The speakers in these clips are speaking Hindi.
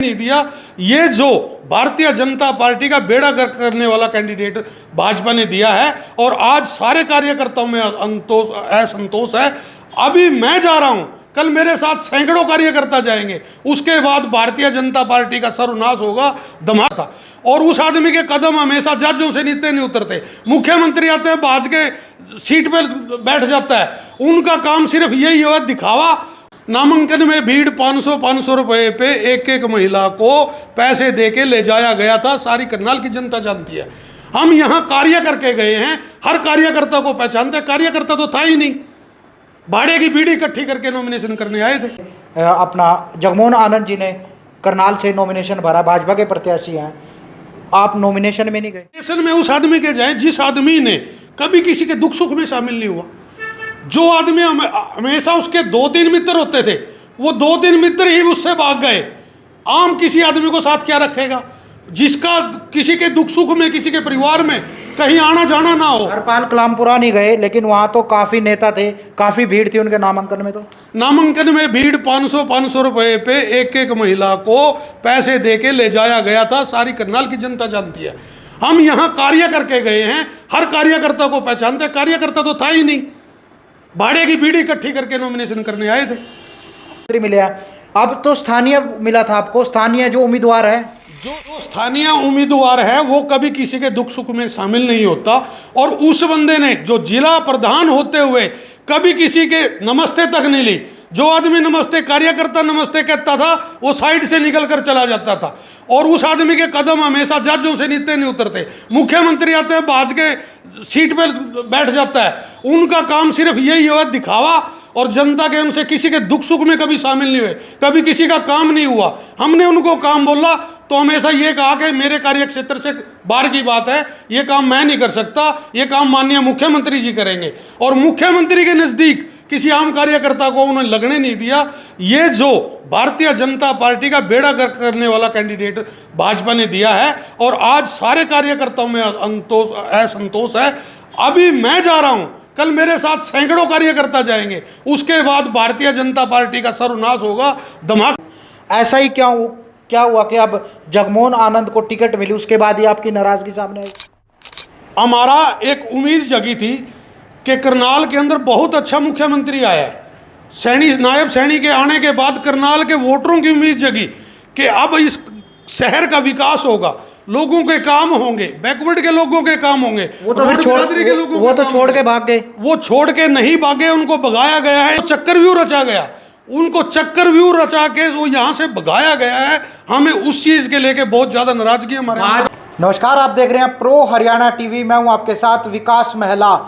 नहीं दिया। ये जो भारतीय जनता पार्टी का बेड़ा गर्क करने वाला कैंडिडेट भाजपा ने दिया है और आज सारे कार्यकर्ताओं में असंतोष है। अभी मैं जा रहा हूं, कल मेरे साथ सैकड़ों कार्यकर्ता जाएंगे, उसके बाद भारतीय जनता पार्टी का सर्वनाश होगा, धमाका। और उस आदमी के कदम हमेशा जज्जों से नीचे नहीं उतरते। मुख्यमंत्री आते हैं, भाज के सीट पर बैठ जाता है, उनका काम सिर्फ यही है दिखावा। नामांकन में भीड़ 500 रुपए पे एक महिला को पैसे देके ले जाया गया था, सारी करनाल की जनता जानती है। हम यहाँ कार्य करके गए हैं, हर कार्यकर्ता को पहचानते हैं, कार्यकर्ता तो था ही नहीं, भाड़े की बीड़ी इकट्ठी करके नॉमिनेशन करने आए थे। अपना जगमोहन आनंद जी ने करनाल से नॉमिनेशन भरा, भाजपा के प्रत्याशी हैं, आप नॉमिनेशन में नहीं गए? नॉमिनेशन में उस आदमी के जाए जिस आदमी ने कभी किसी के दुख सुख में शामिल नहीं हुआ, जो आदमी हमेशा उसके 2-3 मित्र होते थे, वो 2-3 मित्र ही उससे भाग गए। आम किसी आदमी को साथ क्या रखेगा जिसका किसी के दुख सुख में, किसी के परिवार में कहीं आना जाना ना हो। हरपाल कलामपुरा नहीं गए, लेकिन वहां तो काफी नेता थे, काफी भीड़ थी उनके नामांकन में। तो नामांकन में भीड़ 500 रुपए पे एक महिला को पैसे देके ले जाया गया था, सारी करनाल की जनता जानती है। हम यहाँ कार्य करके गए हैं, हर कार्यकर्ता को पहचानते हैं, कार्यकर्ता तो था ही नहीं, भाड़े की बीड़ी इकट्ठी करके नॉमिनेशन करने आए थे। मिले अब तो स्थानीय मिला था आपको, स्थानीय जो उम्मीदवार है, जो स्थानीय उम्मीदवार है वो कभी किसी के दुख सुख में शामिल नहीं होता। और उस बंदे ने जो जिला प्रधान होते हुए कभी किसी के नमस्ते तक नहीं ली। जो आदमी नमस्ते, कार्यकर्ता नमस्ते कहता था, वो साइड से निकल कर चला जाता था। और उस आदमी के कदम हमेशा जज्जों से नीचे नहीं उतरते। मुख्यमंत्री आते हैं, भाज के सीट पर बैठ जाता है, उनका काम सिर्फ यही है दिखावा। और जनता के उनसे किसी के दुख सुख में कभी शामिल नहीं हुए, कभी किसी का काम नहीं हुआ। हमने उनको काम बोला तो हमेशा ये कहा कि मेरे कार्य क्षेत्र से बाहर की बात है, ये काम मैं नहीं कर सकता, ये काम माननीय मुख्यमंत्री जी करेंगे। और मुख्यमंत्री के नज़दीक किसी आम कार्यकर्ता को उन्होंने लगने नहीं दिया। ये जो भारतीय जनता पार्टी का बेड़ा गर्क करने वाला कैंडिडेट भाजपा ने दिया है और आज सारे कार्यकर्ताओं में असंतोष है। अभी मैं जा रहा हूं, कल मेरे साथ सैकड़ों कार्यकर्ता जाएंगे, उसके बाद भारतीय जनता पार्टी का सर्वनाश होगा, धमाका। ऐसा ही क्या हुआ कि अब जगमोहन आनंद को टिकट मिली, उसके बाद ही आपकी नाराजगी सामने आई? हमारा एक उम्मीद जगी थी कि करनाल के अंदर बहुत अच्छा मुख्यमंत्री आया है। नायब सैनी के आने के बाद करनाल के वोटरों की उम्मीद जगी कि अब इस शहर का विकास होगा, लोगों के काम होंगे, बैकवर्ड के लोगों के काम होंगे। वो तो छोड़ के भाग गए। वो छोड़ के नहीं भागे, उनको भगाया गया है, चक्रव्यूह रचा गया, उनको चक्रव्यूह रचा के वो यहाँ से भगाया गया है। हमें उस चीज के लेके बहुत ज्यादा नाराजगी हमारे। नमस्कार, आप देख रहे हैं प्रो हरियाणा टीवी, मैं हूँ आपके साथ विकास महला।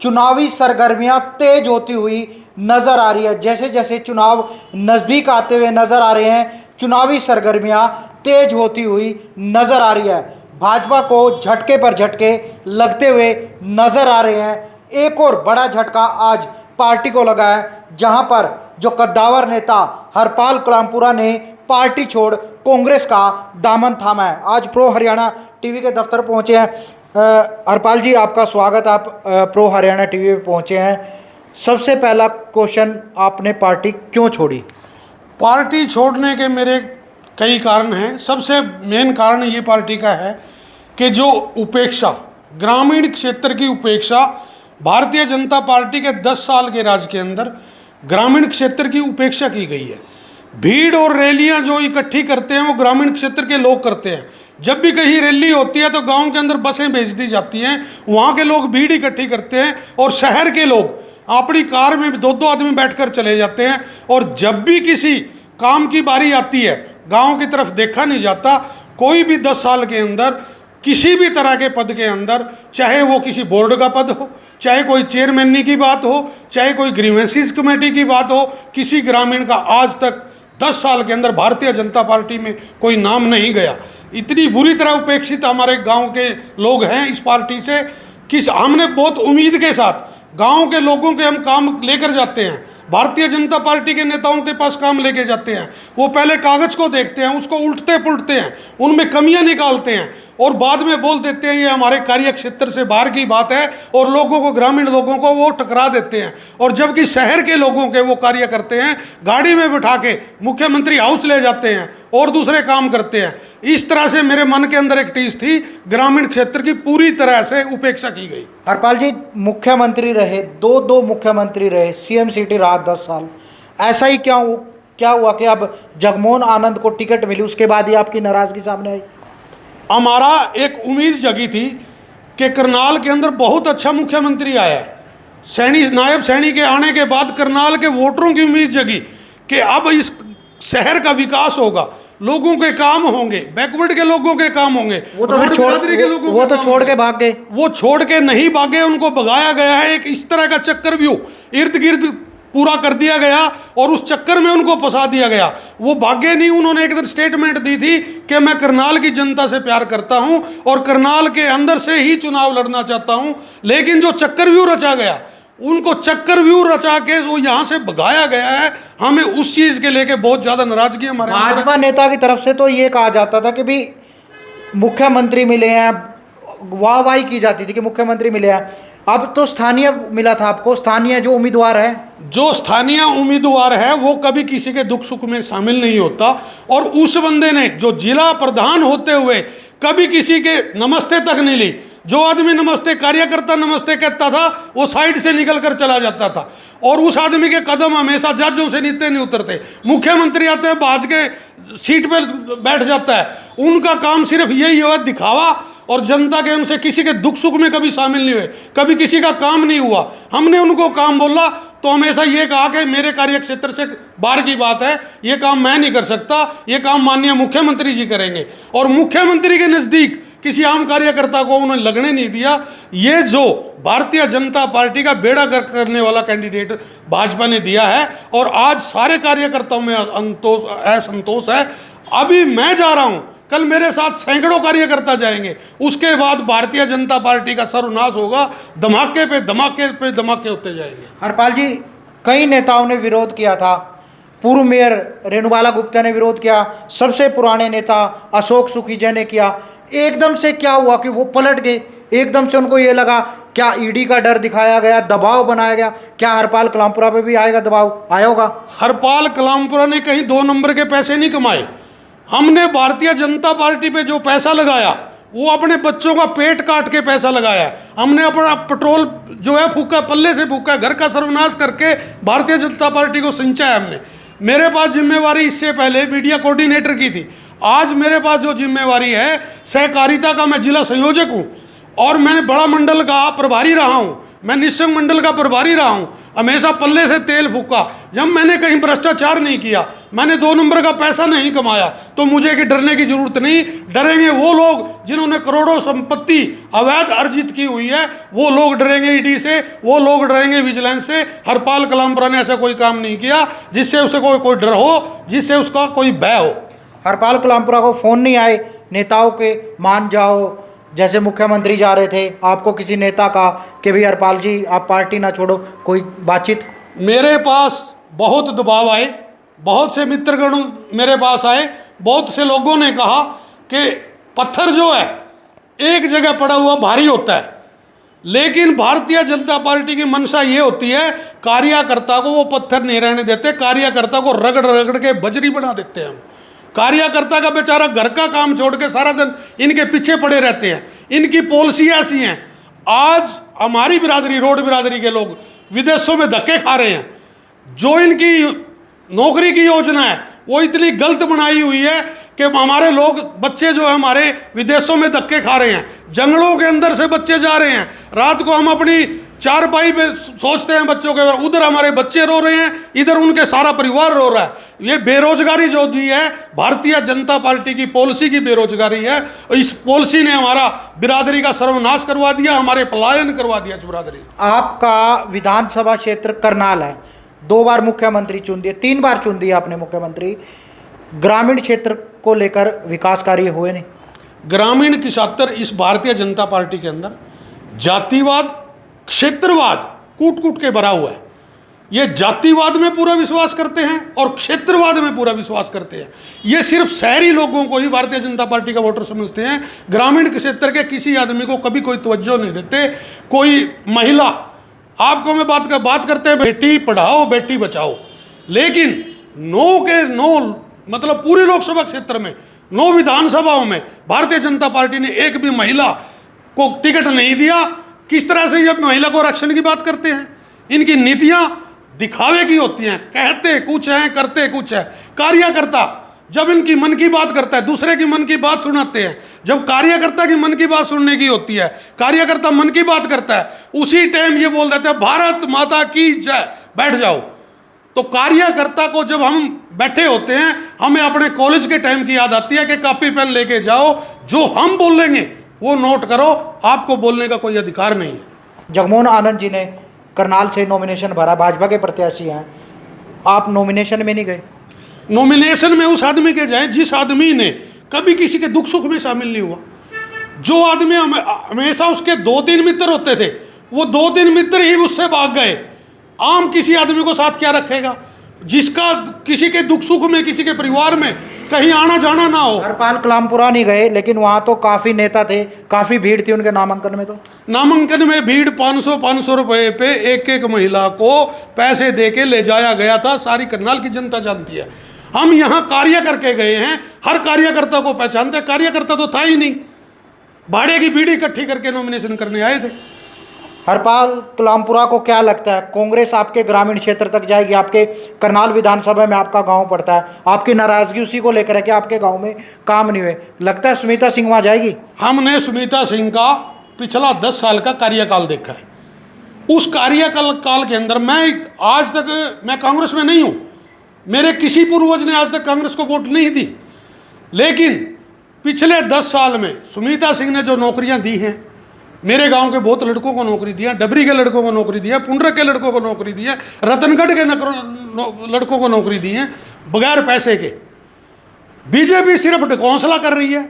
चुनावी सरगर्मियां तेज होती हुई नजर आ रही है, जैसे जैसे चुनाव नजदीक आते हुए नजर आ रहे हैं, चुनावी सरगर्मियां तेज होती हुई नजर आ रही है। भाजपा को झटके पर झटके लगते हुए नजर आ रहे हैं। एक और बड़ा झटका आज पार्टी को लगा है, जहां पर जो कद्दावर नेता हरपाल कलामपुरा ने पार्टी छोड़ कांग्रेस का दामन थामा है। आज प्रो हरियाणा टीवी के दफ्तर पहुंचे हैं। हरपाल जी, आपका स्वागत, आप प्रो हरियाणा टीवी पे पहुंचे हैं। सबसे पहला क्वेश्चन, आपने पार्टी क्यों छोड़ी? पार्टी छोड़ने के मेरे कई कारण हैं। सबसे मेन कारण ये पार्टी का है कि जो उपेक्षा, ग्रामीण क्षेत्र की उपेक्षा, भारतीय जनता पार्टी के 10 साल के राज के अंदर ग्रामीण क्षेत्र की उपेक्षा की गई है। भीड़ और रैलियां जो इकट्ठी करते हैं वो ग्रामीण क्षेत्र के लोग करते हैं। जब भी कहीं रैली होती है तो गांव के अंदर बसें भेज दी जाती हैं, वहाँ के लोग भीड़ इकट्ठी करते हैं और शहर के लोग अपनी कार में 2-2 आदमी बैठकर चले जाते हैं। और जब भी किसी काम की बारी आती है, गांव की तरफ देखा नहीं जाता। कोई भी 10 साल के अंदर किसी भी तरह के पद के अंदर, चाहे वो किसी बोर्ड का पद हो, चाहे कोई चेयरमैनी की बात हो, चाहे कोई ग्रीवेंसीज कमेटी की बात हो, किसी ग्रामीण का आज तक 10 साल के अंदर भारतीय जनता पार्टी में कोई नाम नहीं गया। इतनी बुरी तरह उपेक्षित हमारे गांव के लोग हैं इस पार्टी से कि हमने बहुत उम्मीद के साथ गांव के लोगों के हम काम लेकर जाते हैं। भारतीय जनता पार्टी के नेताओं के पास काम लेके जाते हैं, वो पहले कागज को देखते हैं, उसको उल्टते पुलटते हैं, उनमें कमियां निकालते हैं और बाद में बोल देते हैं ये हमारे कार्य क्षेत्र से बाहर की बात है और लोगों को, ग्रामीण लोगों को वो टकरा देते हैं। और जबकि शहर के लोगों के वो कार्य करते हैं, गाड़ी में बिठा के मुख्यमंत्री हाउस ले जाते हैं, और दूसरे काम करते हैं। इस तरह से मेरे मन के अंदर एक टीस थी, ग्रामीण क्षेत्र की पूरी तरह से उपेक्षा की गई। हरपाल जी मुख्यमंत्री रहे, दो मुख्यमंत्री रहे, सीएम सिटी रहा 10 साल, ऐसा ही क्या हुआ कि अब जगमोहन आनंद को टिकट मिली, उसके बाद ही आपकी नाराजगी सामने आई? हमारा एक उम्मीद जगी थी कि करनाल के अंदर बहुत अच्छा मुख्यमंत्री आया है। नायब सैनी के आने के बाद करनाल के वोटरों की उम्मीद जगी कि अब इस शहर का विकास होगा, लोगों के काम होंगे, बैकवर्ड के लोगों के काम होंगे। वो तो फिर छोड़ के भाग गए। वो छोड़ के नहीं भागे, उनको भगाया गया है। एक इस तरह का चक्कर व्यूह इर्द गिर्द पूरा कर दिया गया और उस चक्कर में उनको फंसा दिया गया। वो भागे नहीं। उन्होंने एक दिन स्टेटमेंट दी थी कि मैं करनाल की जनता से प्यार करता हूं और करनाल के अंदर से ही चुनाव लड़ना चाहता हूं। लेकिन जो चक्कर व्यूह रचा गया, उनको चक्कर व्यूह रचा के वो यहां से भगाया गया है। हमें उस चीज के लेके बहुत ज्यादा नाराजगी हमारे भाजपा नेता की तरफ से तो ये कहा जाता था कि भी मुख्यमंत्री मिले हैं, वाहवाही की जाती थी कि मुख्यमंत्री मिले हैं। अब तो स्थानीय मिला था आपको, स्थानीय जो उम्मीदवार है, जो स्थानीय उम्मीदवार है वो कभी किसी के दुख सुख में शामिल नहीं होता। और उस बंदे ने जो जिला प्रधान होते हुए कभी किसी के नमस्ते तक नहीं ली। जो आदमी नमस्ते, कार्यकर्ता नमस्ते कहता था, वो साइड से निकल कर चला जाता था। और उस आदमी के कदम हमेशा जजों से नीचे नहीं उतरते। मुख्यमंत्री आते हैं, भाज के सीट पर बैठ जाता है। उनका काम सिर्फ यही हुआ दिखावा, और जनता के उनसे किसी के दुख सुख में कभी शामिल नहीं हुए, कभी किसी का काम नहीं हुआ। हमने उनको काम बोला तो हमेशा ये कहा कि मेरे कार्य क्षेत्र से बाहर की बात है, ये काम मैं नहीं कर सकता, ये काम माननीय मुख्यमंत्री जी करेंगे। और मुख्यमंत्री के नज़दीक किसी आम कार्यकर्ता को उन्होंने लगने नहीं दिया। ये जो भारतीय जनता पार्टी का बेड़ा गर्क करने वाला कैंडिडेट भाजपा ने दिया है, और आज सारे कार्यकर्ताओं में असंतोष है। अभी मैं जा रहा हूं, कल मेरे साथ सैकड़ों कार्यकर्ता जाएंगे। उसके बाद भारतीय जनता पार्टी का सर्वनाश होगा। धमाके पे धमाके होते जाएंगे। हरपाल जी कई नेताओं ने विरोध किया था, पूर्व मेयर रेणुबाला गुप्ता ने विरोध किया, सबसे पुराने नेता अशोक सुखीजय ने किया। एकदम से क्या हुआ कि वो पलट गए? एकदम से उनको ये लगा, क्या ईडी का डर दिखाया गया, दबाव बनाया गया? क्या हरपाल कलामपुरा पे भी आएगा दबाव? आया होगा? हरपाल कलामपुरा ने कहीं 2 नंबर के पैसे नहीं कमाए। हमने भारतीय जनता पार्टी पे जो पैसा लगाया, वो अपने बच्चों का पेट काट के पैसा लगाया। हमने अपना पेट्रोल जो है फूका, पल्ले से फूका, घर का सर्वनाश करके भारतीय जनता पार्टी को सिंचा है हमने। मेरे पास जिम्मेवारी इससे पहले मीडिया कोऑर्डिनेटर की थी। आज मेरे पास जो जिम्मेवारी है, सहकारिता का मैं जिला संयोजक हूँ, और मैं बड़ा मंडल का प्रभारी रहा हूँ, मैं निशंक मंडल का प्रभारी रहा हूँ। हमेशा पल्ले से तेल फूका। जब मैंने कहीं भ्रष्टाचार नहीं किया, मैंने 2 नंबर का पैसा नहीं कमाया, तो मुझे कि डरने की जरूरत नहीं। डरेंगे वो लोग जिन्होंने करोड़ों संपत्ति अवैध अर्जित की हुई है, वो लोग डरेंगे ईडी से, वो लोग डरेंगे विजिलेंस से। हरपाल कलामपुरा ने ऐसा कोई काम नहीं किया जिससे उसे कोई डर हो, जिससे उसका कोई भय हो। हरपाल कलामपुरा को फोन नहीं आए नेताओं के, मान जाओ, जैसे मुख्यमंत्री जा रहे थे, आपको किसी नेता का कि भाई हरपाल जी आप पार्टी ना छोड़ो, कोई बातचीत? मेरे पास बहुत दबाव आए, बहुत से मित्रगण मेरे पास आए, बहुत से लोगों ने कहा कि पत्थर जो है एक जगह पड़ा हुआ भारी होता है। लेकिन भारतीय जनता पार्टी की मंशा ये होती है, कार्यकर्ता को वो पत्थर नहीं रहने देते, कार्यकर्ता को रगड़ रगड़ के बजरी बना देते हैं हम। कार्यकर्ता का बेचारा घर का काम छोड़ के सारा दिन इनके पीछे पड़े रहते हैं। इनकी पॉलिसी ऐसी हैं। आज हमारी बिरादरी, रोड बिरादरी के लोग विदेशों में धक्के खा रहे हैं। जो इनकी नौकरी की योजना है वो इतनी गलत बनाई हुई है कि हमारे लोग, बच्चे जो है हमारे विदेशों में धक्के खा रहे हैं। जंगलों के अंदर से बच्चे जा रहे हैं। रात को हम अपनी चारपाई पे सोचते हैं बच्चों के, उधर हमारे बच्चे रो रहे हैं, इधर उनके सारा परिवार रो रहा है। ये बेरोजगारी जो दी है, भारतीय जनता पार्टी की पॉलिसी की बेरोजगारी है। इस पॉलिसी ने हमारा बिरादरी का सर्वनाश करवा दिया, हमारे पलायन करवा दिया इस बिरादरी। आपका विधानसभा क्षेत्र करनाल है, 2 बार मुख्यमंत्री चुन दिए, 3 बार चुन दिए आपने मुख्यमंत्री। ग्रामीण क्षेत्र को लेकर विकास कार्य हुए नहीं? ग्रामीण की खातिर इस भारतीय जनता पार्टी के अंदर जातिवाद, क्षेत्रवाद कूट कूट के भरा हुआ है। ये जातिवाद में पूरा विश्वास करते हैं और क्षेत्रवाद में पूरा विश्वास करते हैं। ये सिर्फ शहरी लोगों को ही भारतीय जनता पार्टी का वोटर समझते हैं। ग्रामीण क्षेत्र के किसी आदमी को कभी कोई तवज्जो नहीं देते। कोई महिला, आपको मैं बात करते हैं बेटी पढ़ाओ बेटी बचाओ, लेकिन 9 के 9 मतलब पूरी लोकसभा क्षेत्र में 9 विधानसभाओं में भारतीय जनता पार्टी ने एक भी महिला को टिकट नहीं दिया। किस तरह से ये महिला को आरक्षण की बात करते हैं? इनकी नीतियां दिखावे की होती हैं, कहते कुछ हैं करते कुछ है। कार्यकर्ता जब इनकी मन की बात करता है, दूसरे की मन की बात सुनाते हैं। जब कार्यकर्ता की मन की बात सुनने की होती है, कार्यकर्ता मन की बात करता है, उसी टाइम ये बोल देते हैं भारत माता की जय, बैठ जाओ। तो कार्यकर्ता को जब हम बैठे होते हैं, हमें अपने कॉलेज के टाइम की याद आती है कि कॉपी पेन लेके जाओ, जो हम बोलेंगे वो नोट करो, आपको बोलने का कोई अधिकार नहीं है। जगमोहन आनंद जी ने करनाल से नॉमिनेशन भरा, भाजपा के प्रत्याशी हैं, आप नॉमिनेशन में नहीं गए? नॉमिनेशन में उस आदमी के जाए जिस आदमी ने कभी किसी के दुख सुख में शामिल नहीं हुआ। जो आदमी हमेशा उसके 2-3 मित्र होते थे, वो 2-3 मित्र ही उससे भाग गए। आम किसी आदमी को साथ क्या रखेगा जिसका किसी के दुख सुख में, किसी के परिवार में कहीं आना जाना ना हो। हरपाल कलामपुरा नहीं गए, लेकिन वहाँ तो काफ़ी नेता थे, काफ़ी भीड़ थी उनके नामांकन में। तो नामांकन में भीड़ 500 रुपए पे एक महिला को पैसे दे के ले जाया गया था। सारी करनाल की जनता जानती है। हम यहाँ कार्य करके गए हैं, हर कार्यकर्ता को पहचानते। कार्यकर्ता तो था ही नहीं, भाड़े की बीड़ी इकट्ठी करके नॉमिनेशन करने आए थे। हरपाल कलामपुरा को क्या लगता है, कांग्रेस आपके ग्रामीण क्षेत्र तक जाएगी? आपके करनाल विधानसभा में आपका गांव पड़ता है, आपकी नाराजगी उसी को लेकर है कि आपके गांव में काम नहीं हुए। लगता है सुनीता सिंह वहाँ जाएगी? हमने सुनीता सिंह का पिछला 10 साल का कार्यकाल देखा है। उस कार्यकाल के अंदर आज तक मैं कांग्रेस में नहीं हूँ, मेरे किसी पूर्वज ने आज तक कांग्रेस को वोट नहीं दी, लेकिन पिछले 10 साल में सुनीता सिंह ने जो नौकरियां दी हैं, मेरे गांव के बहुत लड़कों को नौकरी दी है, डबरी के लड़कों को नौकरी दी है, पुंडरक के लड़कों को नौकरी दी है, रतनगढ़ के लड़कों को नौकरी दी है बगैर पैसे के। बीजेपी सिर्फ ढकोंसला कर रही है,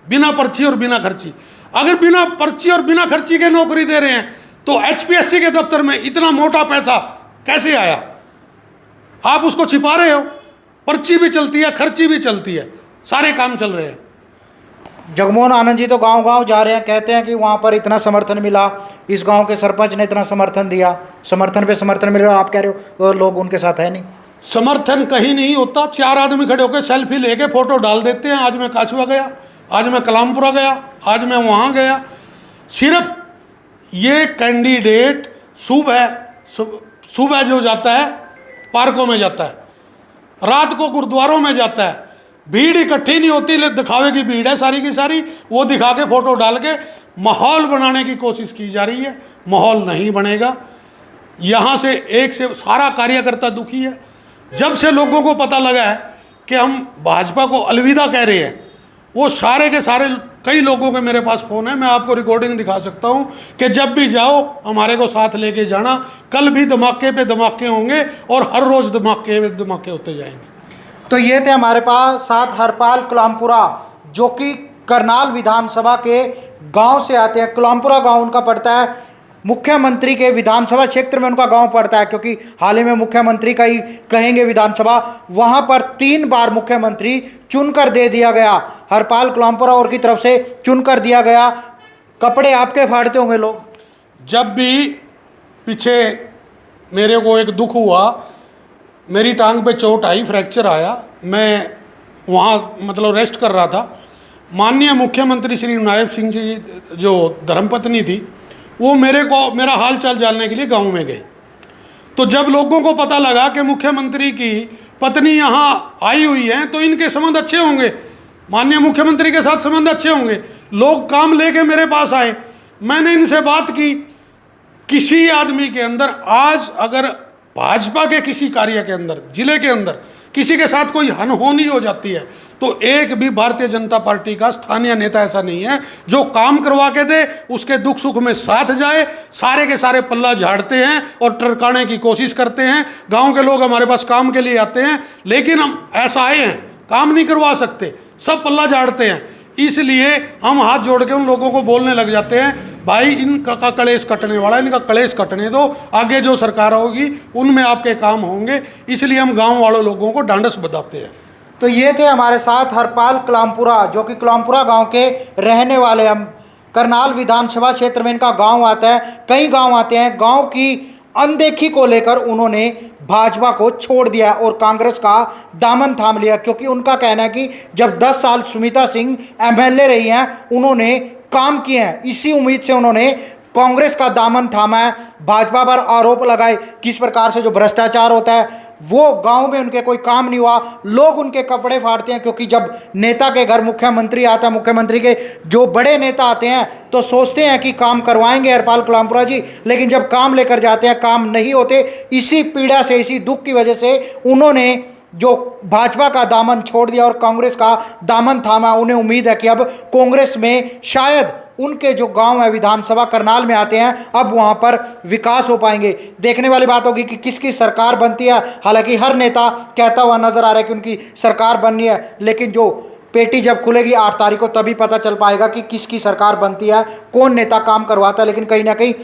बिना पर्ची और बिना खर्ची। अगर बिना पर्ची और बिना खर्ची के नौकरी दे रहे हैं तो एचपीएससी के दफ्तर में इतना मोटा पैसा कैसे आया? आप उसको छिपा रहे हो। पर्ची भी चलती है, खर्ची भी चलती है, सारे काम चल रहे हैं। जगमोहन आनंद जी तो गांव-गांव जा रहे हैं, कहते हैं कि वहां पर इतना समर्थन मिला, इस गांव के सरपंच ने इतना समर्थन दिया, समर्थन पे समर्थन मिल रहा। आप कह रहे हो लोग उनके साथ है नहीं? समर्थन कहीं नहीं होता। 4 आदमी खड़े होकर सेल्फी लेके फोटो डाल देते हैं। आज मैं काछुआ गया, आज मैं कलामपुरा गया, आज मैं वहाँ गया। सिर्फ ये कैंडिडेट सुबह जो जाता है पार्कों में जाता है, रात को गुरुद्वारों में जाता है, भीड़ इकट्ठी नहीं होती, दिखावे की भीड़ है सारी की सारी। वो दिखा के फोटो डाल के माहौल बनाने की कोशिश की जा रही है। माहौल नहीं बनेगा। यहाँ से एक से सारा कार्यकर्ता दुखी है। जब से लोगों को पता लगा है कि हम भाजपा को अलविदा कह रहे हैं, वो सारे के सारे, कई लोगों के मेरे पास फ़ोन है, मैं आपको रिकॉर्डिंग दिखा सकता हूँ कि जब भी जाओ हमारे को साथ लेके जाना। कल भी धमाके पे धमाके होंगे और हर रोज़ धमाके पे धमाके होते जाएंगे। तो ये थे हमारे पास साथ हरपाल कलामपुरा, जो कि करनाल विधानसभा के गांव से आते हैं। कलामपुरा गांव उनका पड़ता है मुख्यमंत्री के विधानसभा क्षेत्र में, उनका गांव पड़ता है, क्योंकि हाल ही में मुख्यमंत्री का ही कहेंगे विधानसभा, वहां पर 3 बार मुख्यमंत्री चुनकर दे दिया गया। हरपाल कलामपुरा और की तरफ से चुनकर दिया गया। कपड़े आपके फाड़ते होंगे लोग। जब भी पीछे मेरे को एक दुख हुआ, मेरी टांग पे चोट आई, फ्रैक्चर आया, मैं वहाँ मतलब रेस्ट कर रहा था। माननीय मुख्यमंत्री श्री नायब सिंह जी जो धर्मपत्नी थी, वो मेरा हाल चाल जानने के लिए गांव में गए। तो जब लोगों को पता लगा कि मुख्यमंत्री की पत्नी यहाँ आई हुई है तो इनके संबंध अच्छे होंगे, माननीय मुख्यमंत्री के साथ संबंध अच्छे होंगे, लोग काम लेके मेरे पास आए। मैंने इनसे बात की। किसी आदमी के अंदर आज अगर भाजपा के किसी कार्य के अंदर, जिले के अंदर किसी के साथ कोई अनहोनी हो जाती है तो एक भी भारतीय जनता पार्टी का स्थानीय नेता ऐसा नहीं है जो काम करवा के दे, उसके दुख सुख में साथ जाए। सारे के सारे पल्ला झाड़ते हैं और टरकाने की कोशिश करते हैं। गांव के लोग हमारे पास काम के लिए आते हैं, लेकिन हम ऐसा आए हैं, काम नहीं करवा सकते, सब पल्ला झाड़ते हैं। इसलिए हम हाथ जोड़ के उन लोगों को बोलने लग जाते हैं, भाई इनका कलेश कटने वाला है, इनका कलेश कटने दो, आगे जो सरकार होगी उनमें आपके काम होंगे। इसलिए हम गांव वालों लोगों को ढांढस बधाते हैं। तो ये थे हमारे साथ हरपाल कलामपुरा, जो कि कलामपुरा गांव के रहने वाले। हम करनाल विधानसभा क्षेत्र में इनका गांव आता है, कई गांव आते हैं। गांव की अनदेखी को लेकर उन्होंने भाजपा को छोड़ दिया और कांग्रेस का दामन थाम लिया, क्योंकि उनका कहना है कि जब 10 साल सुमित्रा सिंह एमएलए रही हैं उन्होंने काम किए हैं, इसी उम्मीद से उन्होंने कांग्रेस का दामन थामा है। भाजपा पर आरोप लगाए किस प्रकार से जो भ्रष्टाचार होता है, वो गांव में उनके कोई काम नहीं हुआ, लोग उनके कपड़े फाड़ते हैं, क्योंकि जब नेता के घर मुख्यमंत्री आता है, मुख्यमंत्री के जो बड़े नेता आते हैं तो सोचते हैं कि काम करवाएंगे हरपाल कलामपुरा जी, लेकिन जब काम लेकर जाते हैं काम नहीं होते। इसी पीड़ा से, इसी दुख की वजह से उन्होंने जो भाजपा का दामन छोड़ दिया और कांग्रेस का दामन थामा। उन्हें उम्मीद है कि अब कांग्रेस में शायद उनके जो गांव है विधानसभा करनाल में आते हैं, अब वहां पर विकास हो पाएंगे। देखने वाली बात होगी कि किसकी सरकार बनती है। हालांकि हर नेता कहता हुआ नजर आ रहा है कि उनकी सरकार बननी है, लेकिन जो पेटी जब खुलेगी 8 तारीख को तभी पता चल पाएगा कि किसकी सरकार बनती है, कौन नेता काम करवाता है। लेकिन कहीं ना कहीं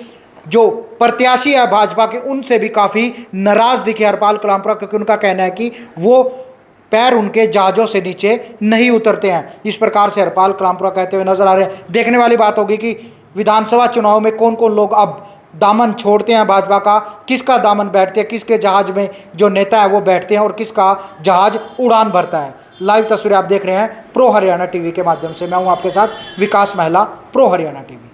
जो प्रत्याशी है भाजपा के, उनसे भी काफ़ी नाराज दिखे हरपाल कलामपुरा, क्योंकि उनका कहना है कि वो पैर उनके जहाज़ों से नीचे नहीं उतरते हैं। इस प्रकार से हरपाल कलामपुरा कहते हुए नजर आ रहे हैं। देखने वाली बात होगी कि विधानसभा चुनाव में कौन कौन लोग अब दामन छोड़ते हैं भाजपा का, किसका दामन बैठते हैं, किसके जहाज में जो नेता है वो बैठते हैं और किसका जहाज उड़ान भरता है। लाइव तस्वीरें आप देख रहे हैं प्रो हरियाणा टीवी के माध्यम से। मैं हूं आपके साथ विकास महला, प्रो हरियाणा टीवी।